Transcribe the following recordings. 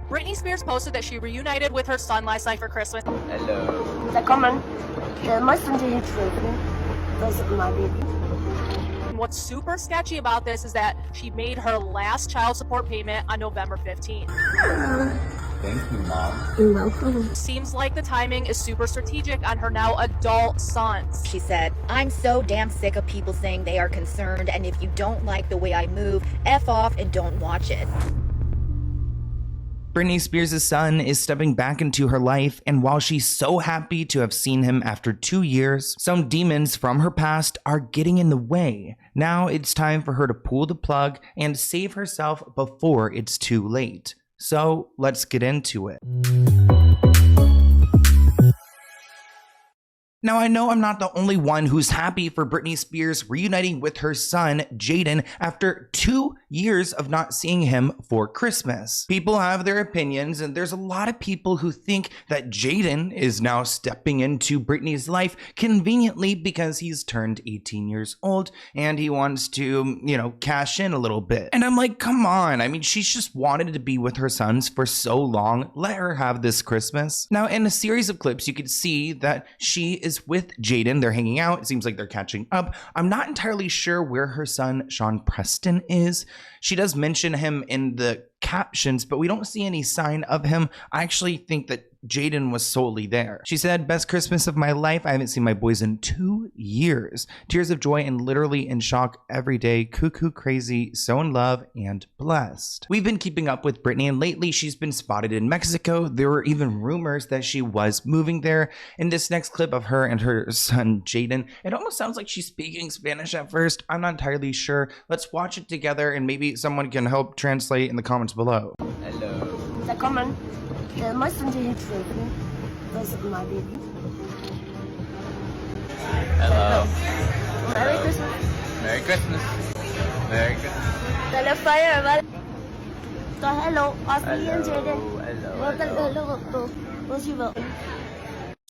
Britney Spears posted that she reunited with her son last night for Christmas. Hello. Da kommen. My son did it. That's my baby. And what's super sketchy about this is that she made her last child support payment on November 15th. Thank you, Mom. You're welcome. Seems like the timing is super strategic on her now adult sons. She said, "I'm so damn sick of people saying they are concerned, and if you don't like the way I move, F off and don't watch it." Britney Spears' son is stepping back into her life, and while she's so happy to have seen him after 2 years, some demons from her past are getting in the way. Now it's time for her to pull the plug and save herself before it's too late. So let's get into it. Now, I know I'm not the only one who's happy for Britney Spears reuniting with her son, Jayden, after 2 years of not seeing him for Christmas. People have their opinions, and there's a lot of people who think that Jayden is now stepping into Britney's life conveniently because he's turned 18 years old and he wants to, cash in a little bit. And I'm like, come on. I mean, she's just wanted to be with her sons for so long. Let her have this Christmas. Now, in a series of clips, you can see that she is with Jayden. They're hanging out. It seems like they're catching up. I'm not entirely sure where her son, Sean Preston, is. She does mention him in the captions, but we don't see any sign of him. I actually think that Jayden was solely there. She said, "Best Christmas of my life. I haven't seen my boys in 2 years. Tears of joy and literally in shock every day. Cuckoo crazy, so in love and blessed." We've been keeping up with Britney, and lately she's been spotted in Mexico. There were even rumors that she was moving there. In this next clip of her and her son Jayden, it almost sounds like she's speaking Spanish at first. I'm not entirely sure. Let's watch it together, and maybe someone can help translate in the comments below. Hello. Da kommen. My son did it. That's my baby. Hello. Merry Christmas. Merry Christmas. Merry Christmas. Tell a fire, man. So hello, Britney and Jayden. Hello. Hello.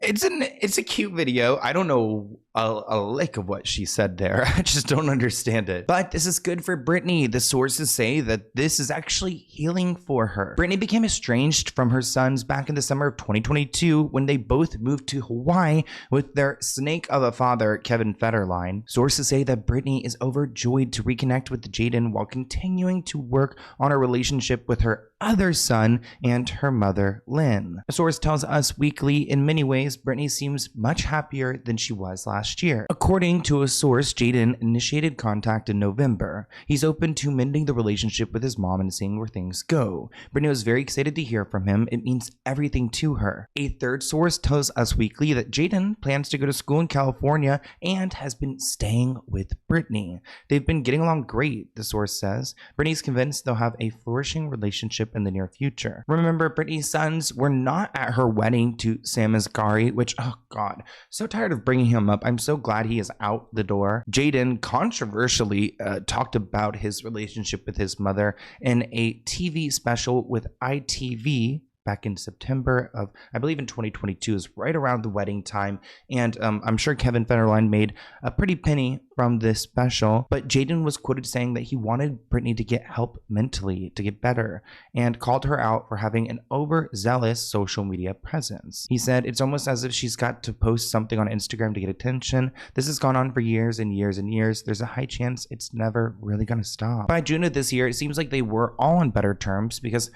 It's a cute video. I don't know a lick of what she said there. I just don't understand it. But this is good for Britney. The sources say that this is actually healing for her. Britney became estranged from her sons back in the summer of 2022 when they both moved to Hawaii with their snake of a father, Kevin Federline. Sources say that Britney is overjoyed to reconnect with Jayden while continuing to work on a relationship with her other son and her mother, Lynn. A source tells Us Weekly, in many ways, Britney seems much happier than she was last year. According to a source, Jayden initiated contact in November. He's open to mending the relationship with his mom and seeing where things go. Britney was very excited to hear from him. It means everything to her. A third source tells Us Weekly that Jayden plans to go to school in California and has been staying with Britney. They've been getting along great, the source says. Britney's convinced they'll have a flourishing relationship in the near future. Remember, Britney's sons were not at her wedding to Sam Asghari, which, oh God, so tired of bringing him up. I'm so glad he is out the door. Jayden controversially talked about his relationship with his mother in a TV special with ITV back in September of, I believe in 2022, is right around the wedding time. And I'm sure Kevin Federline made a pretty penny from this special, but Jayden was quoted saying that he wanted Britney to get help mentally, to get better, and called her out for having an overzealous social media presence. He said, "It's almost as if she's got to post something on Instagram to get attention. This has gone on for years and years and years. There's a high chance it's never really gonna stop." By June of this year, it seems like they were all on better terms because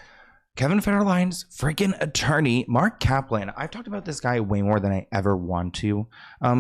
Kevin Federline's freaking attorney, Mark Kaplan, I've talked about this guy way more than I ever want to.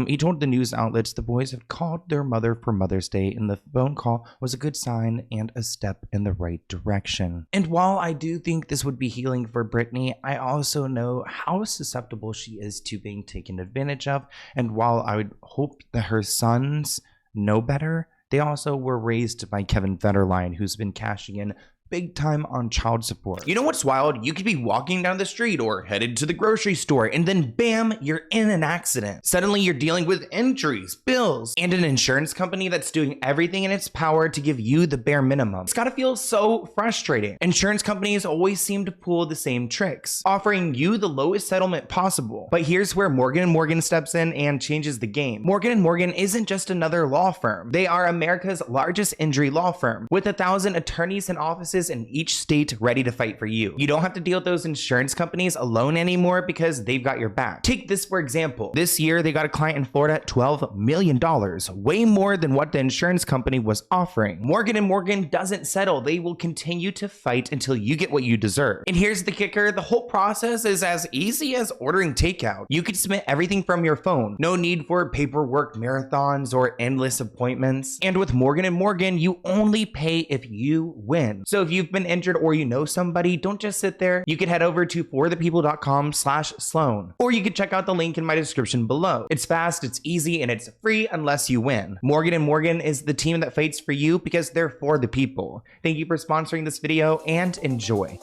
He told the news outlets the boys have called their mother for Mother's Day, and the phone call was a good sign and a step in the right direction. And while I do think this would be healing for Britney, I also know how susceptible she is to being taken advantage of. And while I would hope that her sons know better, they also were raised by Kevin Federline, who's been cashing in big time on child support. You know what's wild? You could be walking down the street or headed to the grocery store, and then bam, you're in an accident. Suddenly you're dealing with injuries, bills, and an insurance company that's doing everything in its power to give you the bare minimum. It's gotta feel so frustrating. Insurance companies always seem to pull the same tricks, offering you the lowest settlement possible. But here's where Morgan & Morgan steps in and changes the game. Morgan & Morgan isn't just another law firm. They are America's largest injury law firm, with 1,000 attorneys and offices offices in each state ready to fight for you. You don't have to deal with those insurance companies alone anymore because they've got your back. Take this for example. This year, they got a client in Florida at $12 million, way more than what the insurance company was offering. Morgan & Morgan doesn't settle. They will continue to fight until you get what you deserve. And here's the kicker. The whole process is as easy as ordering takeout. You can submit everything from your phone. No need for paperwork marathons or endless appointments. And with Morgan & Morgan, you only pay if you win. So if you've been injured or you know somebody, don't just sit there. You can head over to forthepeople.com/Sloan, or you can check out the link in my description below. It's fast, it's easy, and it's free unless you win. Morgan & Morgan is the team that fights for you because they're for the people. Thank you for sponsoring this video and enjoy.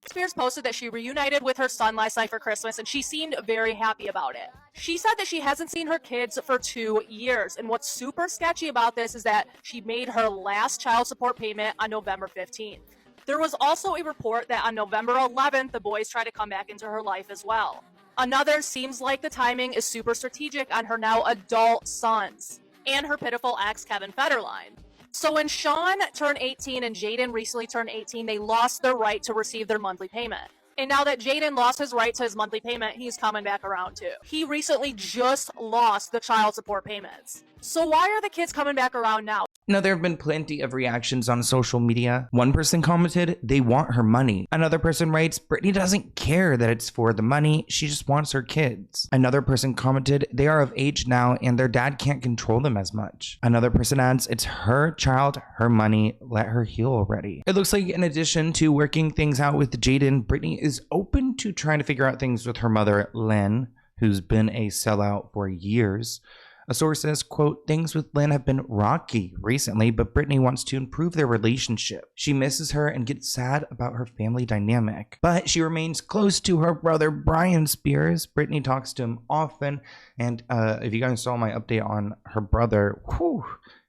Spears posted that she reunited with her son last night for Christmas, and she seemed very happy about it. She said that she hasn't seen her kids for 2 years, and what's super sketchy about this is that she made her last child support payment on November 15th. There was also a report that on November 11th, the boys tried to come back into her life as well. Another seems like the timing is super strategic on her now adult sons and her pitiful ex, Kevin Federline. So when Sean turned 18 and Jayden recently turned 18, they lost their right to receive their monthly payment. And now that Jayden lost his right to his monthly payment, he's coming back around too. He recently just lost the child support payments. So why are the kids coming back around now? Now, there have been plenty of reactions on social media. One person commented, they want her money. Another person writes, Britney doesn't care that it's for the money, she just wants her kids. Another person commented, they are of age now and their dad can't control them as much. Another person adds, it's her child, her money, let her heal already. It looks like in addition to working things out with Jayden, Britney is open to trying to figure out things with her mother, Lynn, who's been a sellout for years. A source says, quote, things with Lynn have been rocky recently, but Britney wants to improve their relationship. She misses her and gets sad about her family dynamic, but she remains close to her brother, Brian Spears. Britney talks to him often, and if you guys saw my update on her brother, whew,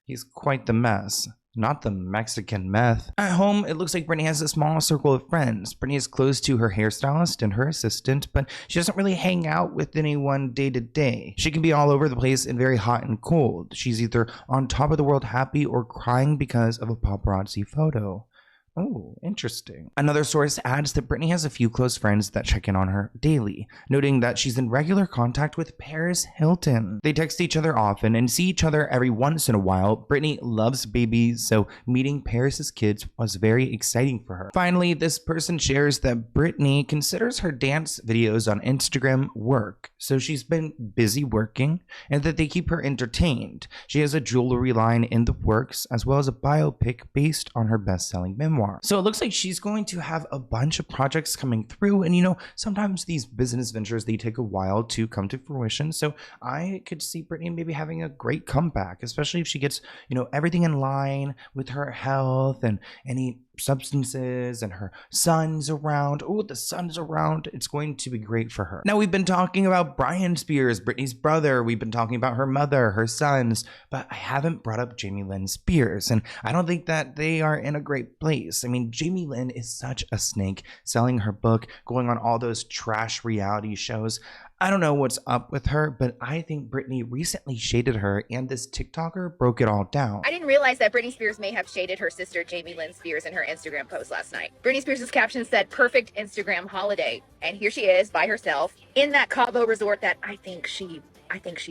he's quite the mess. Not the Mexican meth. At home, it looks like Britney has a small circle of friends. Britney is close to her hairstylist and her assistant, but she doesn't really hang out with anyone day to day. She can be all over the place and very hot and cold. She's either on top of the world happy or crying because of a paparazzi photo. Oh, interesting. Another source adds that Britney has a few close friends that check in on her daily, noting that she's in regular contact with Paris Hilton. They text each other often and see each other every once in a while. Britney loves babies, so meeting Paris's kids was very exciting for her. Finally, this person shares that Britney considers her dance videos on Instagram work, so she's been busy working and that they keep her entertained. She has a jewelry line in the works, as well as a biopic based on her best-selling memoir. So it looks like she's going to have a bunch of projects coming through, and you know, sometimes these business ventures, they take a while to come to fruition. So I could see Britney maybe having a great comeback, especially if she gets, you know, everything in line with her health and any substances and her son's around. Oh, the son's around. It's going to be great for her. Now, we've been talking about Brian Spears, Britney's brother. We've been talking about her mother, her sons, but I haven't brought up Jamie Lynn Spears, and I don't think that they are in a great place. I mean, Jamie Lynn is such a snake, selling her book, going on all those trash reality shows. I don't know what's up with her, but I think Britney recently shaded her, and this TikToker broke it all down. I didn't realize that Britney Spears may have shaded her sister Jamie Lynn Spears in her Instagram post last night. Britney Spears' caption said, perfect Instagram holiday. And here she is by herself in that Cabo resort that I think she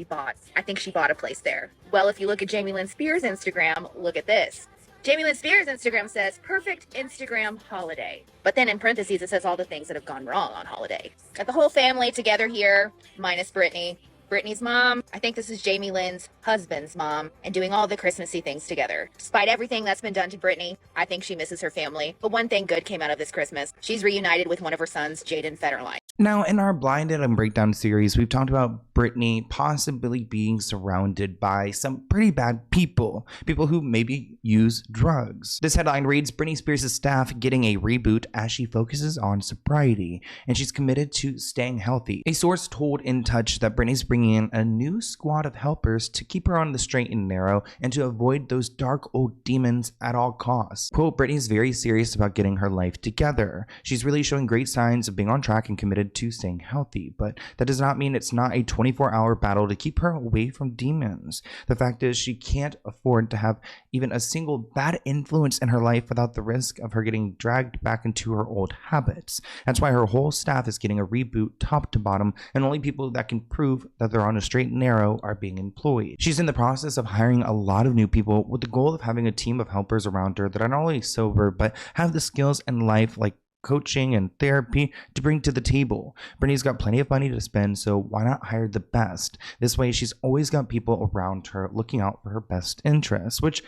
bought a place there. Well, if you look at Jamie Lynn Spears' Instagram, look at this. Jamie Lynn Spears' Instagram says, perfect Instagram holiday. But then in parentheses, it says all the things that have gone wrong on holiday. Got the whole family together here, minus Britney. Britney's mom, I think this is Jamie Lynn's husband's mom, and doing all the Christmassy things together. Despite everything that's been done to Britney, I think she misses her family. But one thing good came out of this Christmas. She's reunited with one of her sons, Jayden Federline. Now, in our Blinded and Breakdown series, we've talked about Britney possibly being surrounded by some pretty bad people who maybe use drugs. This headline reads, Britney Spears' staff getting a reboot as she focuses on sobriety, and she's committed to staying healthy. A source told In Touch that Britney's bringing bringing in a new squad of helpers to keep her on the straight and narrow and to avoid those dark old demons at all costs. Quote, Britney's very serious about getting her life together. She's really showing great signs of being on track and committed to staying healthy, but that does not mean it's not a 24-hour battle to keep her away from demons. The fact is she can't afford to have even a single bad influence in her life without the risk of her getting dragged back into her old habits. That's why her whole staff is getting a reboot top to bottom, and only people that can prove that they're on a straight and narrow are being employed. She's in the process of hiring a lot of new people with the goal of having a team of helpers around her that are not only sober but have the skills in life like coaching and therapy to bring to the table. Britney's got plenty of money to spend, so why not hire the best? This way she's always got people around her looking out for her best interests, which,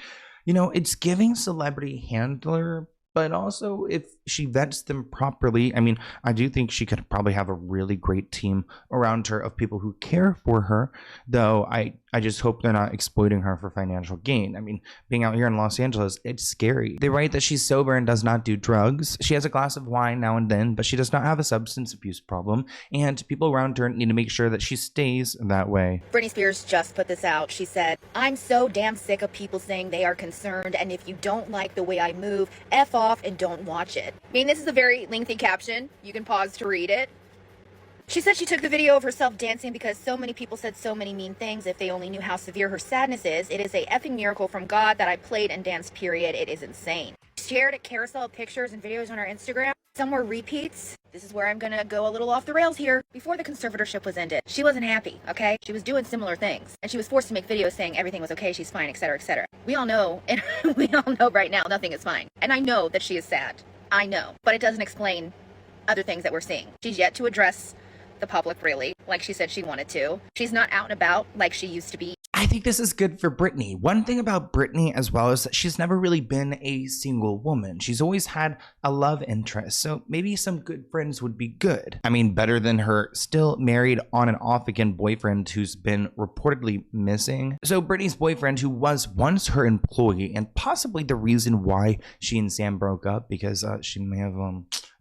you know, it's giving celebrity handler, but also if she vets them properly, I mean, I do think she could probably have a really great team around her of people who care for her, though I just hope they're not exploiting her for financial gain. I mean, being out here in Los Angeles, it's scary. They write that she's sober and does not do drugs. She has a glass of wine now and then, but she does not have a substance abuse problem, and people around her need to make sure that she stays that way. Britney Spears just put this out. She said, I'm so damn sick of people saying they are concerned, and if you don't like the way I move, F off and don't watch it. I mean, this is a very lengthy caption. You can pause to read it. She said she took the video of herself dancing because so many people said so many mean things. If they only knew how severe her sadness is, it is a effing miracle from God that I played and danced, period. It is insane. She shared a carousel of pictures and videos on her Instagram. Some were repeats. This is where I'm gonna go a little off the rails here. Before the conservatorship was ended, she wasn't happy, okay? She was doing similar things. And she was forced to make videos saying everything was okay, she's fine, etc., etc. We all know, and we all know right now, nothing is fine. And I know that she is sad. I know. But it doesn't explain other things that we're seeing. She's yet to address the public, really, like she said she wanted to. She's not out and about like she used to be. I think this is good for Britney. One thing about Britney as well is that she's never really been a single woman. She's always had a love interest, so maybe some good friends would be good. I mean, better than her still married on and off again boyfriend who's been reportedly missing. So Britney's boyfriend, who was once her employee and possibly the reason why she and Sam broke up, because she may have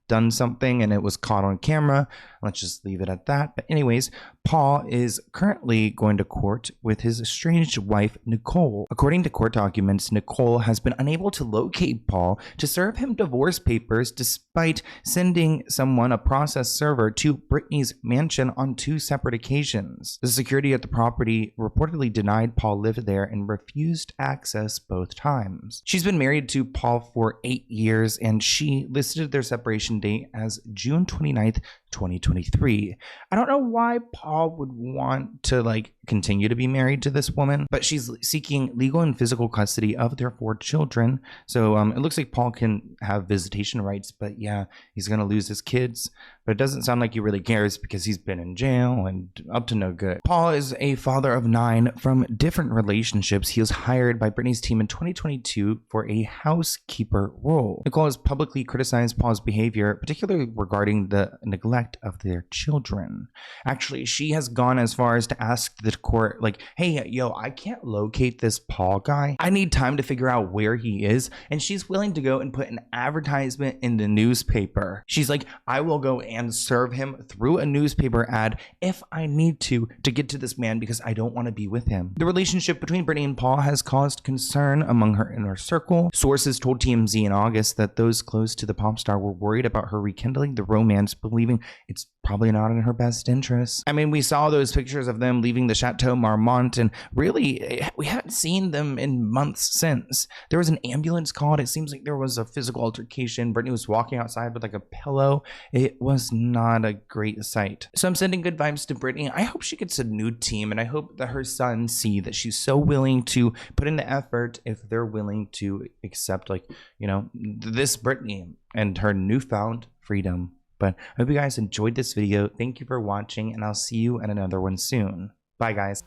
done something and it was caught on camera. Let's just leave it at that. But anyways, Paul is currently going to court with his estranged wife, Nicole. According to court documents, Nicole has been unable to locate Paul to serve him divorce papers despite sending someone a process server to Britney's mansion on 2 separate occasions. The security at the property reportedly denied Paul lived there and refused access both times. She's been married to Paul for 8 years, and she listed their separation date as June 29th, 2023. I don't know why Paul would want to continue to be married to this woman, but she's seeking legal and physical custody of their 4 children. So it looks like Paul can have visitation rights, but yeah, he's gonna lose his kids. But it doesn't sound like he really cares because he's been in jail and up to no good. Paul is a father of 9 from different relationships. He was hired by Britney's team in 2022 for a housekeeper role. Nicole has publicly criticized Paul's behavior, particularly regarding the neglect of their children. Actually, she has gone as far as to ask the court, hey, yo, I can't locate this Paul guy. I need time to figure out where he is. And she's willing to go and put an advertisement in the newspaper. She's like, I will go and serve him through a newspaper ad if I need to get to this man because I don't want to be with him. The relationship between Britney and Paul has caused concern among her inner circle. Sources told TMZ in August that those close to the pop star were worried about her rekindling the romance, believing it's probably not in her best interest. I mean, we saw those pictures of them leaving the Chateau Marmont, and really, we haven't seen them in months since. There was an ambulance called. It seems like there was a physical altercation. Britney was walking outside with a pillow. It was not a great sight. So I'm sending good vibes to Britney. I hope she gets a new team, and I hope that her sons see that she's so willing to put in the effort if they're willing to accept, this Britney and her newfound freedom. But I hope you guys enjoyed this video. Thank you for watching, and I'll see you in another one soon. Bye, guys.